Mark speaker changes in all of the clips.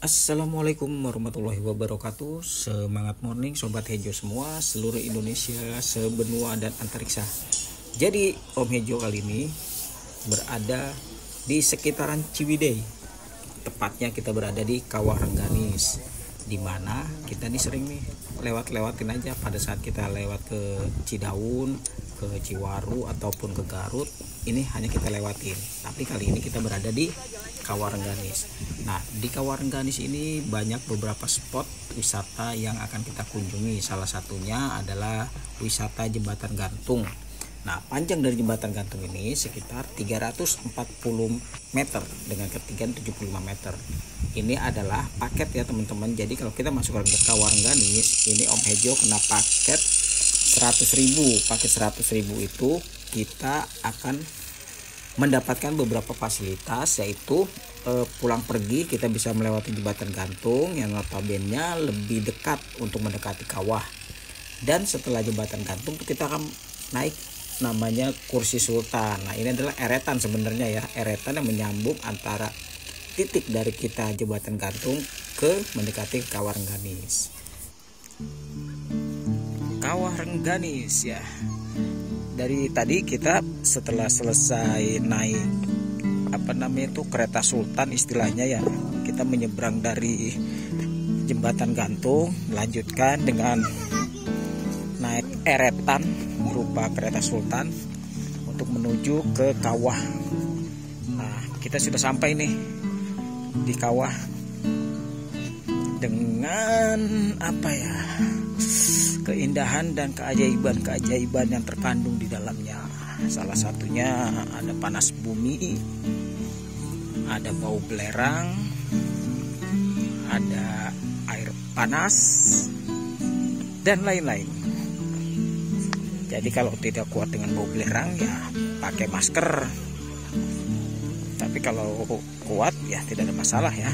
Speaker 1: Assalamualaikum warahmatullahi wabarakatuh. Semangat morning Sobat Hejo semua, seluruh Indonesia, sebenua dan antariksa. Jadi Om Hejo kali ini berada di sekitaran Ciwidey. Tepatnya kita berada di Kawah Rengganis, dimana kita nih sering nih lewat-lewatin aja pada saat kita lewat ke Cidaun, ke Ciwaru ataupun ke Garut. Ini hanya kita lewatin. Tapi kali ini kita berada di Kawah Rengganis. Nah, di Kawah Rengganis ini banyak beberapa spot wisata yang akan kita kunjungi. Salah satunya adalah wisata Jembatan Gantung. Nah, panjang dari Jembatan Gantung ini sekitar 340 meter dengan ketinggian 75 meter. Ini adalah paket ya teman-teman. Jadi kalau kita masuk ke Kawah Rengganis, ini Om Hejo kena paket 100.000. Paket 100.000 itu kita akan mendapatkan beberapa fasilitas, yaitu pulang pergi kita bisa melewati Jembatan Gantung yang notabene lebih dekat untuk mendekati kawah. Dan setelah Jembatan Gantung kita akan naik namanya Kursi Sultan. Nah, ini adalah eretan sebenarnya ya, eretan yang menyambung antara titik dari kita Jembatan Gantung ke mendekati Kawah Rengganis. Kawah Rengganis ya. Dari tadi kita setelah selesai naik kereta Sultan istilahnya ya, kita menyeberang dari Jembatan Gantung, lanjutkan dengan naik eretan berupa kereta Sultan untuk menuju ke kawah. Nah, kita sudah sampai nih di kawah dengan keindahan dan keajaiban yang terkandung di dalamnya. Salah satunya ada panas bumi, ada bau belerang, ada air panas, dan lain-lain. Jadi kalau tidak kuat dengan bau belerang ya pakai masker. Tapi kalau kuat ya tidak ada masalah ya.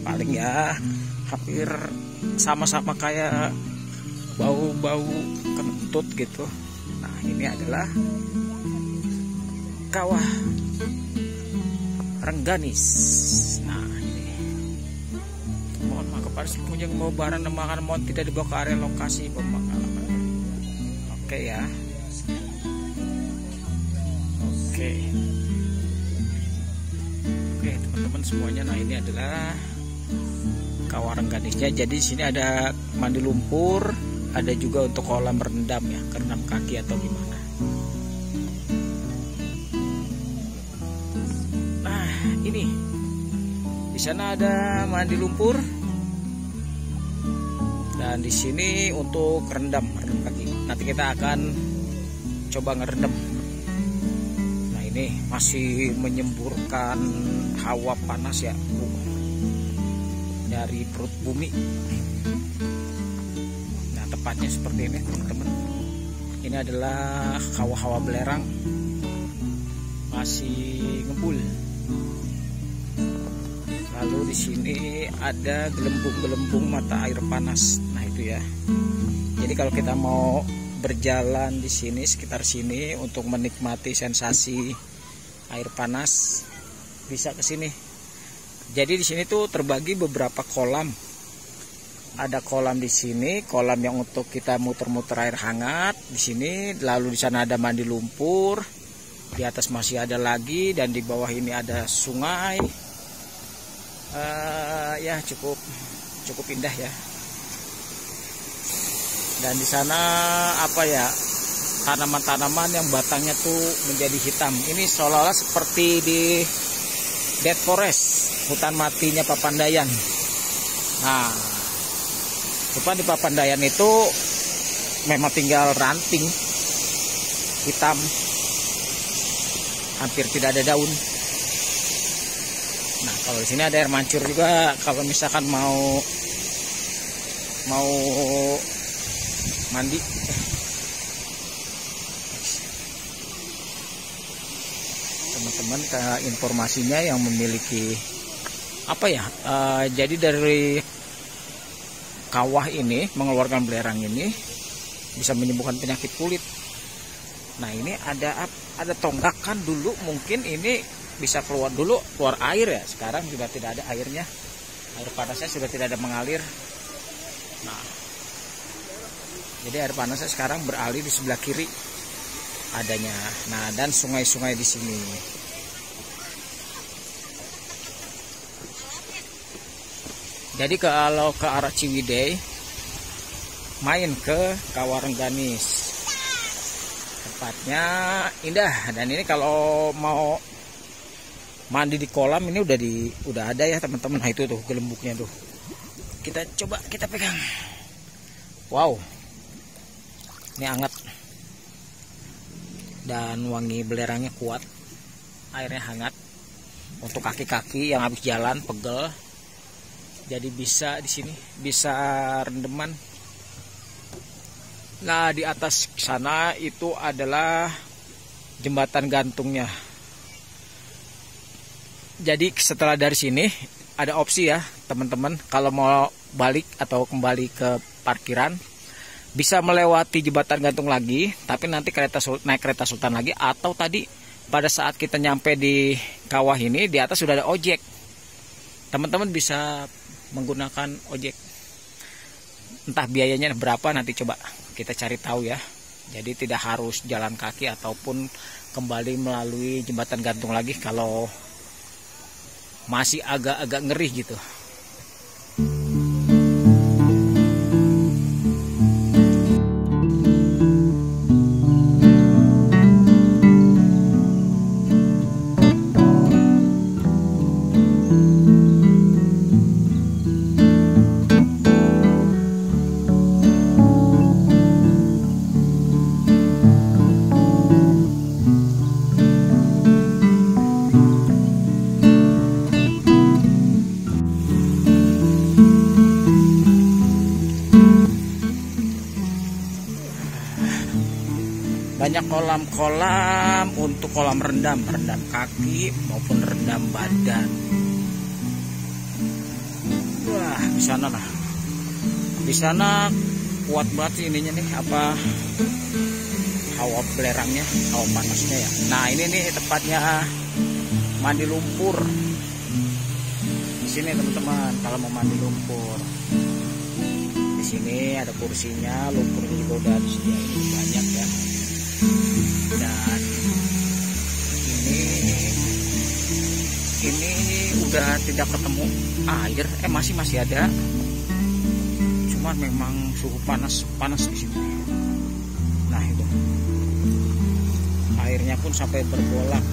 Speaker 1: Paling ya hampir sama-sama kayak bau-bau kentut gitu. Nah, ini adalah Kawah Rengganis. Nah, ini mohon maaf kepada pengunjung yang mau barang dan makanan mohon tidak dibawa ke area lokasi pemakaman. Oke ya. Oke teman-teman semuanya. Nah, ini adalah Kawah Rengganisnya. Jadi di sini ada mandi lumpur, ada juga untuk kolam rendam ya, rendam kaki atau gimana. Nah, ini di sana ada mandi lumpur dan di sini untuk rendam kaki. Nanti kita akan coba ngerendam. Nah, ini masih menyemburkan hawa panas ya dari perut bumi. Tepatnya seperti ini teman-teman. Ini adalah kawah-kawah belerang masih ngebul. Lalu di sini ada gelembung-gelembung mata air panas. Nah, itu ya. Jadi kalau kita mau berjalan di sini sekitar sini untuk menikmati sensasi air panas bisa ke sini. Jadi di sini tuh terbagi beberapa kolam. Ada kolam di sini, kolam yang untuk kita muter-muter air hangat di sini. Lalu di sana ada mandi lumpur. Di atas masih ada lagi dan di bawah ini ada sungai. Ya cukup indah ya. Dan di sana tanaman-tanaman yang batangnya tuh menjadi hitam. Ini seolah-olah seperti di Dead Forest, hutan matinya Papandayan. Nah, di Papandayan itu memang tinggal ranting hitam, hampir tidak ada daun. Nah, kalau di sini ada air mancur juga. Kalau misalkan mau mandi, teman-teman informasinya yang memiliki jadi dari kawah ini mengeluarkan belerang ini bisa menyembuhkan penyakit kulit. Nah, ini ada tonggakan dulu, mungkin ini bisa keluar air ya. Sekarang juga tidak ada airnya. Air panasnya sudah tidak ada mengalir. Nah, jadi air panasnya sekarang beralih di sebelah kiri adanya. Nah, dan sungai-sungai di sini. Jadi kalau ke arah Ciwidey, main ke Kawarengganis. Tempatnya indah, dan ini kalau mau mandi di kolam ini udah ada ya teman-teman. Nah, itu tuh gelembuknya tuh. Kita coba kita pegang. Wow. Ini hangat. Dan wangi belerangnya kuat. Airnya hangat. Untuk kaki-kaki yang habis jalan pegel. Jadi bisa di sini bisa rendeman. Nah, di atas sana itu adalah jembatan gantungnya. Jadi setelah dari sini ada opsi ya teman-teman, kalau mau balik atau kembali ke parkiran bisa melewati jembatan gantung lagi, tapi nanti naik kereta Sultan lagi, atau tadi pada saat kita nyampe di kawah ini di atas sudah ada ojek. Teman-teman bisa menggunakan ojek. Entah biayanya berapa, nanti coba kita cari tahu ya. Jadi tidak harus jalan kaki ataupun kembali melalui jembatan gantung lagi kalau masih agak-agak ngeri gitu. Banyak kolam-kolam untuk kolam rendam kaki maupun rendam badan. Wah, di sana lah. Di sana kuat banget ininya nih, apa, hawa belerangnya, hawa panasnya ya. Nah, ini nih tempatnya mandi lumpur. Di sini teman-teman kalau mau mandi lumpur. Di sini ada kursinya, lumpurnya juga udah disediain banyak ya. Dan ini udah tidak ketemu air, masih ada, cuman memang suhu panas di sini. Nah, itu airnya pun sampai bergolak.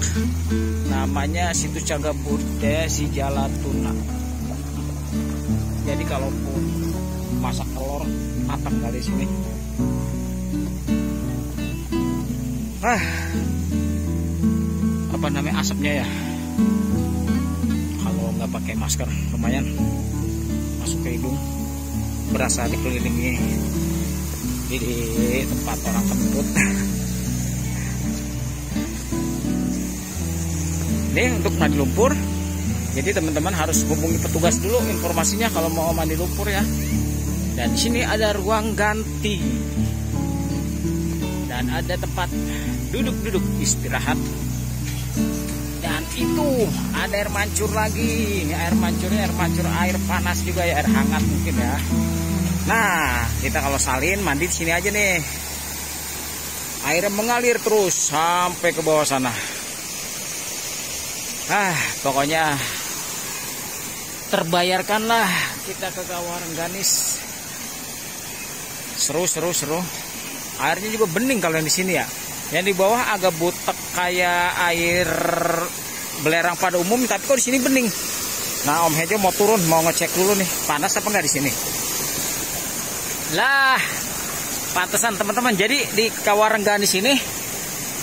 Speaker 1: Namanya situ Cagar Budaya Sijalatuna. Jadi kalaupun masak telur matang kali sini. Apa namanya, asapnya ya, kalau nggak pakai masker lumayan masuk ke hidung, berasa dikelilingi di tempat orang kentut. Ini untuk mandi lumpur, jadi teman-teman harus hubungi petugas dulu informasinya kalau mau mandi lumpur ya. Dan di sini ada ruang ganti dan ada tempat duduk-duduk istirahat. Dan itu ada air mancur lagi. Air mancurnya air panas juga ya, air hangat mungkin ya. Nah, kita kalau salin mandi di sini aja nih. Airnya mengalir terus sampai ke bawah sana. Pokoknya terbayarkanlah kita ke Kawarengganis. Seru. Airnya juga bening kalau yang di sini ya. Yang di bawah agak butek kayak air belerang pada umum, tapi kok di sini bening. Nah, Om Hejo mau turun, mau ngecek dulu nih, panas apa enggak di sini. Lah, pantesan teman-teman. Jadi di Kawarengganis ini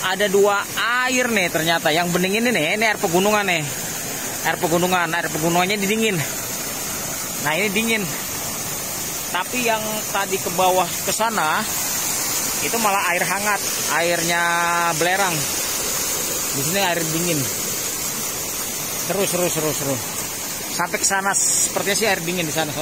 Speaker 1: ada dua air nih ternyata. Yang bening ini nih, ini air pegunungan nih. Air pegunungannya dingin. Nah, ini dingin. Tapi yang tadi ke bawah ke sana itu malah air hangat, airnya belerang. Di sini air dingin. Seru. Sampai ke sana sepertinya sih air dingin di sana.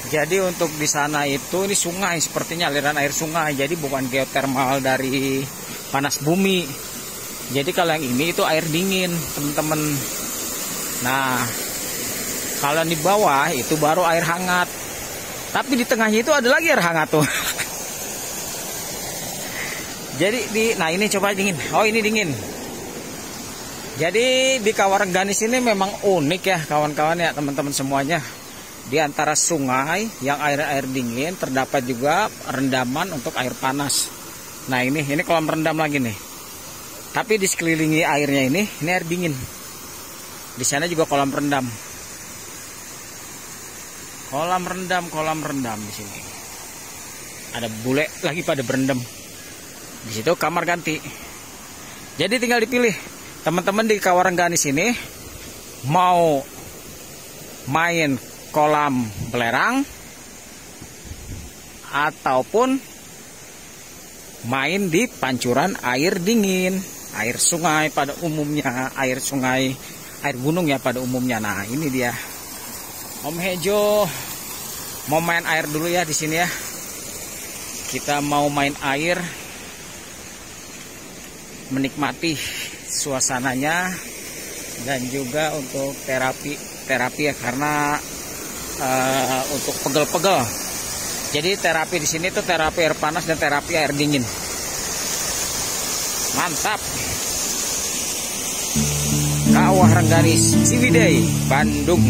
Speaker 1: Jadi untuk di sana itu ini sungai, sepertinya aliran air sungai. Jadi bukan geotermal dari panas bumi. Jadi kalau yang ini itu air dingin, teman-teman. Nah, kalau di bawah itu baru air hangat. Tapi di tengahnya itu ada lagi air hangat tuh. Jadi nah ini coba dingin. Oh, ini dingin. Jadi di Kawarengganis ini memang unik ya kawan-kawan ya, teman-teman semuanya. Di antara sungai yang air dingin, terdapat juga rendaman untuk air panas. Nah, ini kolam rendam lagi nih. Tapi di sekelilingi airnya ini air dingin. Di sana juga kolam rendam. Kolam rendam di sini. Ada bule lagi pada berendam. Di situ kamar ganti. Jadi tinggal dipilih. Teman-teman di Kawarengganis ini mau main kolam belerang ataupun main di pancuran air dingin, air sungai pada umumnya, air sungai, air gunung ya pada umumnya. Nah, ini dia. Om Hejo mau main air dulu ya di sini ya. Kita mau main air, menikmati suasananya dan juga untuk terapi ya, karena untuk pegel-pegel. Jadi terapi di sini tuh terapi air panas dan terapi air dingin. Mantap. Kawarengganis, Ciwidey, Bandung.